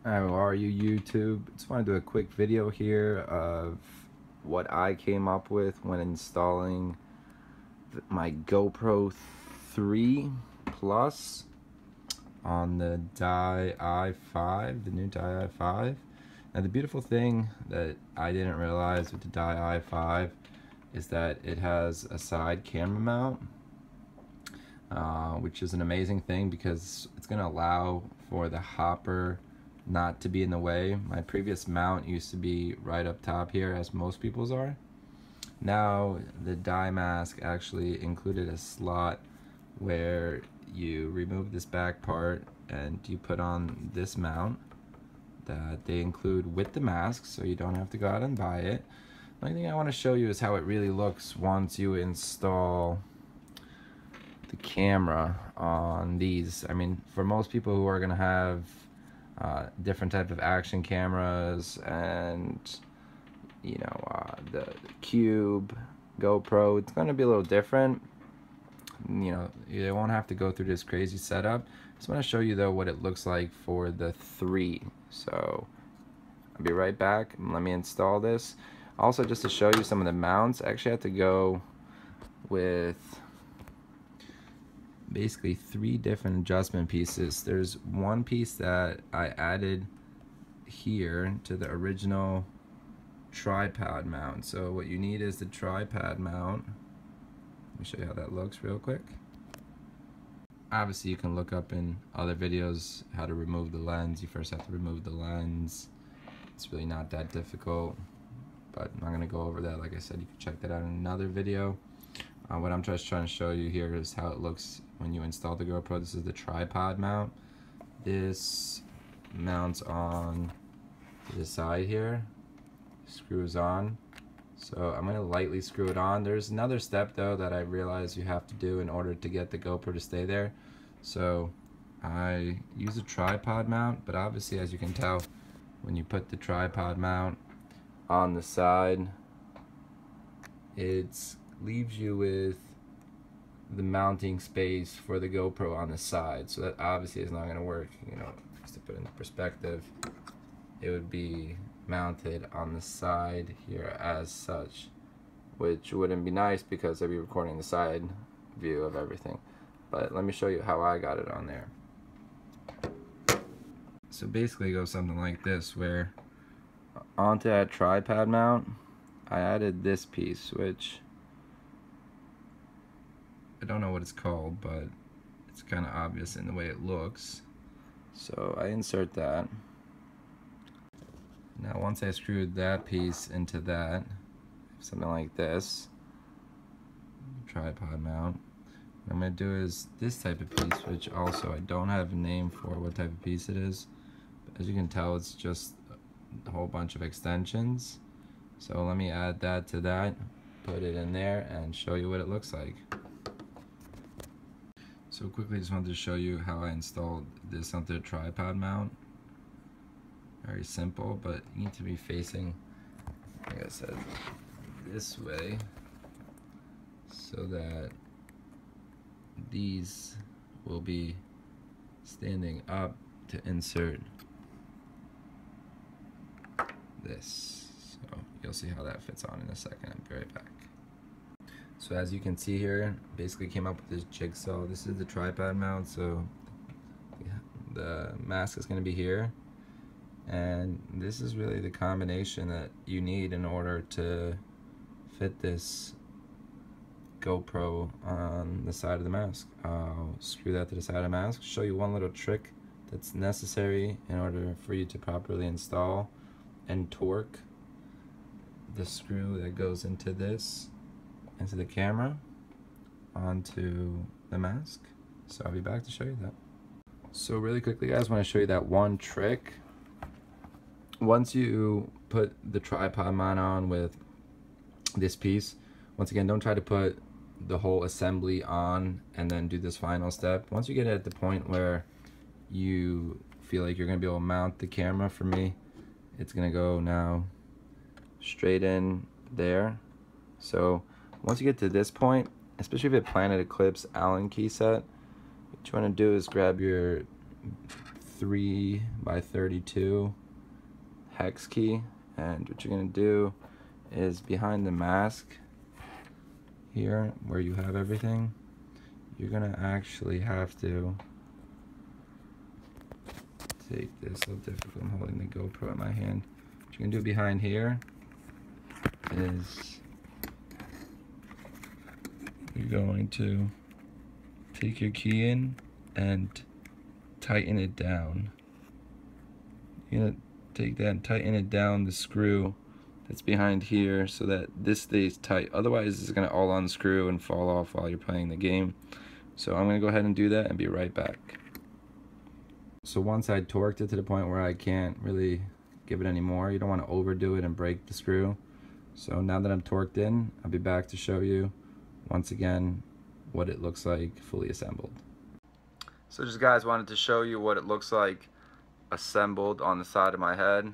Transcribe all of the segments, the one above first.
Hi, how are you, YouTube? Just want to do a quick video here of what I came up with when installing my GoPro 3 Plus on the i5, the new i5. Now the beautiful thing that I didn't realize with the i5 is that it has a side camera mount, which is an amazing thing because it's going to allow for the hopper not to be in the way. My previous mount used to be right up top here, as most people's are. Now the dye mask actually included a slot where you remove this back part and you put on this mount that they include with the mask, so you don't have to go out and buy it. The only thing I want to show you is how it really looks once you install the camera on these. I mean, for most people who are going to have different type of action cameras and the Cube, GoPro, it's going to be a little different. You won't have to go through this crazy setup. Just want to show you though what it looks like for the 3. So I'll be right back and let me install this. Also, just to show you some of the mounts, I actually had to go with basically 3 different adjustment pieces. There's one piece that I added here to the original tripod mount. So what you need is the tripod mount. Let me show you how that looks real quick. Obviously you can look up in other videos how to remove the lens. You first have to remove the lens. It's really not that difficult, but I'm not going to go over that. Like I said, you can check that out in another video. What I'm just trying to show you here is how it looks when you install the GoPro. This is the tripod mount. This mounts on the side here, screws on. So I'm going to lightly screw it on. There's another step though that I realize you have to do in order to get the GoPro to stay there. So I use a tripod mount, but obviously as you can tell, when you put the tripod mount on the side, it leaves you with the mounting space for the GoPro on the side. So that obviously is not going to work. Just to put it into perspective, it would be mounted on the side here as such, which wouldn't be nice because I'd be recording the side view of everything. But let me show you how I got it on there. So basically it goes something like this, where onto that tripod mount I added this piece, which I don't know what it's called, but it's kind of obvious in the way it looks. So I insert that. Now once I screwed that piece into that, something like this, tripod mount, what I'm going to do is this type of piece, which also I don't have a name for what type of piece it is. But as you can tell, it's just a whole bunch of extensions. So let me add that to that, put it in there, and show you what it looks like. So quickly, just wanted to show you how I installed this onto the tripod mount. Very simple, but you need to be facing, like I said, this way so that these will be standing up to insert this. So you'll see how that fits on in a second. I'll be right back. So as you can see here, basically came up with this jigsaw. This is the tripod mount, so the mask is going to be here, and this is really the combination that you need in order to fit this GoPro on the side of the mask. I'll screw that to the side of the mask, show you one little trick that's necessary in order for you to properly install and torque the screw that goes into this, into the camera, onto the mask. So I'll be back to show you that. So really quickly guys, I want to show you that one trick. Once you put the tripod mount on with this piece, once again, don't try to put the whole assembly on and then do this final step. Once you get at the point where you feel like you're going to be able to mount the camera, for me it's going to go now straight in there. So once you get to this point, especially if it Planet Eclipse Allen key set, what you want to do is grab your 3x32 hex key, and what you're gonna do is behind the mask here where you have everything, you're gonna actually have to take this. So difficult, I'm holding the GoPro in my hand. What you're gonna do behind here is you're going to take your key in and tighten it down. You're gonna take that and tighten it down the screw that's behind here so that this stays tight. Otherwise it's gonna all unscrew and fall off while you're playing the game. So I'm gonna go ahead and do that and be right back. So once I torqued it to the point where I can't really give it any more, you don't want to overdo it and break the screw. So now that I'm torqued in, I'll be back to show you once again what it looks like fully assembled. So just guys, wanted to show you what it looks like assembled on the side of my head.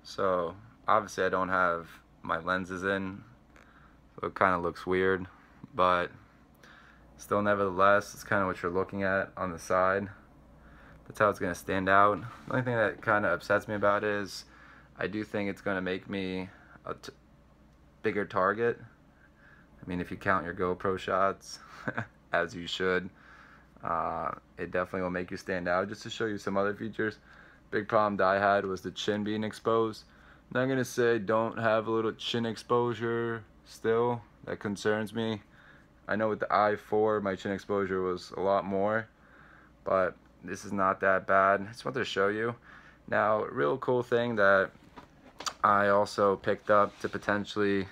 So obviously I don't have my lenses in, so it kind of looks weird, but still nevertheless it's kind of what you're looking at on the side. That's how it's going to stand out. The only thing that kind of upsets me about it is I do think it's going to make me a bigger target. I mean, if you count your GoPro shots, as you should, it definitely will make you stand out. Just to show you some other features, big problem that I had was the chin being exposed. I'm not going to say don't have a little chin exposure still. That concerns me. I know with the i4, my chin exposure was a lot more, but this is not that bad. I just wanted to show you. Now, a real cool thing that I also picked up to potentially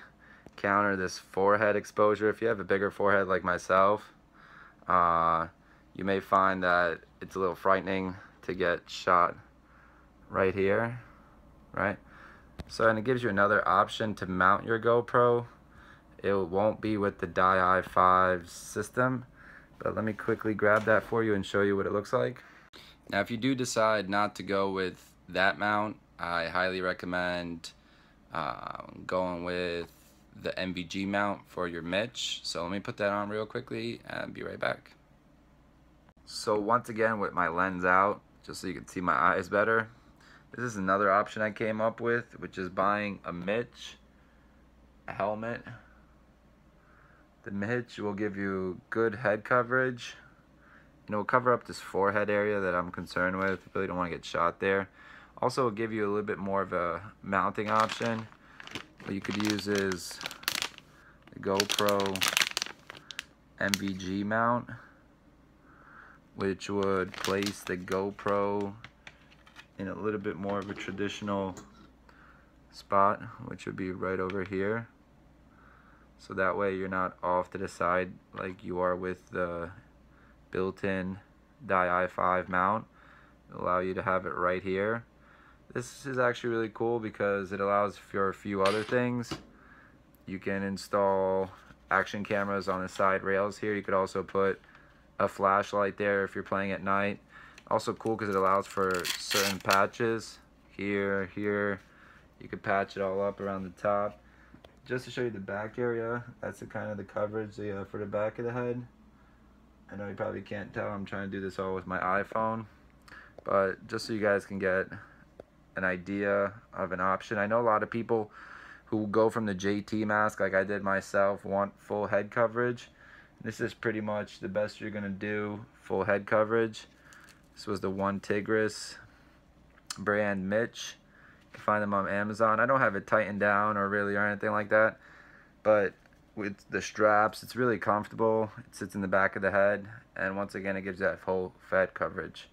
counter this forehead exposure. If you have a bigger forehead like myself, you may find that it's a little frightening to get shot right here, right? So, and it gives you another option to mount your GoPro. It won't be with the i5 system, but let me quickly grab that for you and show you what it looks like. Now, if you do decide not to go with that mount, I highly recommend going with the MVG mount for your MICH. So let me put that on real quickly and be right back. So once again, with my lens out, just so you can see my eyes better, this is another option I came up with, which is buying a MICH helmet. The MICH will give you good head coverage, and it will cover up this forehead area that I'm concerned with. I really don't want to get shot there. Also, it'll give you a little bit more of a mounting option. What you could use is the GoPro MVG mount, which would place the GoPro in a little bit more of a traditional spot, which would be right over here. So that way you're not off to the side like you are with the built-in i5 mount. It'll allow you to have it right here. This is actually really cool because it allows for a few other things. You can install action cameras on the side rails here. You could also put a flashlight there if you're playing at night. Also cool because it allows for certain patches here, here. You could patch it all up around the top. Just to show you the back area, that's the kind of the coverage for the back of the head. I know you probably can't tell, I'm trying to do this all with my iPhone, but just so you guys can get an idea of an option. I know a lot of people who go from the JT mask like I did myself want full head coverage. This is pretty much the best you're gonna do, full head coverage. This was the One Tigris brand MICH. You can find them on Amazon. I don't have it tightened down or anything like that, but with the straps, it's really comfortable. It sits in the back of the head, and once again, it gives that full head coverage.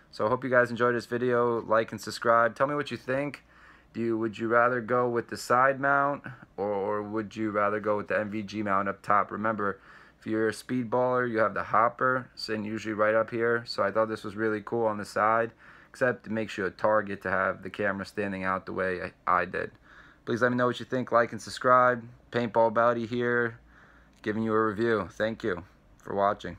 So I hope you guys enjoyed this video. Like and subscribe. Tell me what you think. Would you rather go with the side mount, or would you rather go with the MVG mount up top? Remember, if you're a speedballer, you have the hopper sitting usually right up here. So I thought this was really cool on the side, except it makes you a target to have the camera standing out the way I did. Please let me know what you think. Like and subscribe. Paintball Bowdy here, giving you a review. Thank you for watching.